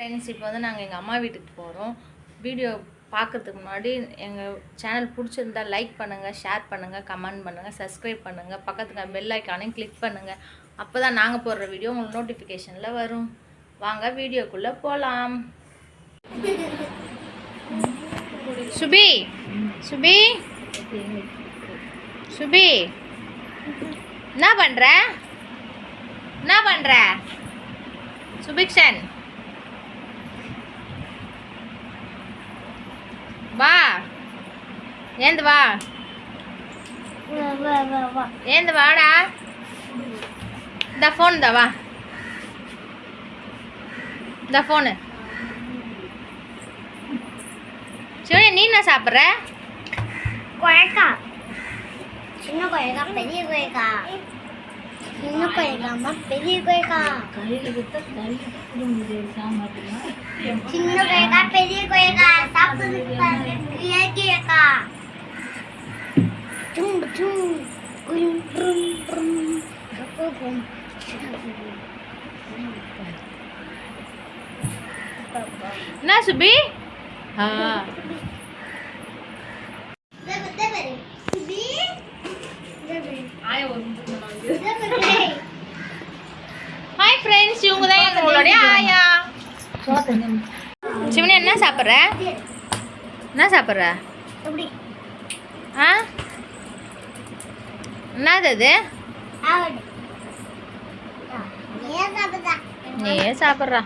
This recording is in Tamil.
ஃப்ரெண்ட்ஸ், இப்போ வந்து நாங்கள் எங்கள் அம்மா வீட்டுக்கு போகிறோம். வீடியோ பார்க்குறதுக்கு முன்னாடி எங்கள் சேனல் பிடிச்சிருந்தா லைக் பண்ணுங்கள், ஷேர் பண்ணுங்கள், கமெண்ட் பண்ணுங்கள், சப்ஸ்கிரைப் பண்ணுங்கள், பக்கத்துக்கு பெல் ஐக்கானையும் கிளிக் பண்ணுங்கள். அப்போ தான் நாங்கள் போடுற வீடியோ உங்களுக்கு நோட்டிஃபிகேஷனில் வரும். வாங்க வீடியோக்குள்ளே போகலாம். சுபி சுபி சுபி என்ன பண்ணுற? என்ன பண்ணுற சுபிக்ஷன்? வா, ஏந்து வா, ஏந்து வாடா. இந்த ஃபோன் தான், வா இந்த ஃபோனு. சிவனி, நீ என்ன சாப்பிட்ற? கொயக்கா. சின்ன கொயக்கா, பெரிய கொயக்கா. சின்ன கொயக்காமா பெரிய கொயக்கா. சின்ன கொயக்கா பெரிய கொயக்கா சாப்பிடுறது கொயக்கா. டும் டும் கும் டும் டும் கும். என்ன சுபி? ஹாய் ஃப்ரெண்ட்ஸ், இவங்க தான் எங்களுடைய ஆயா. சிவனி, என்ன சாப்பிட்ற? என்ன சாப்பிட்ற? ஆ, என்னது அது? நீயே சாப்பிட்றா.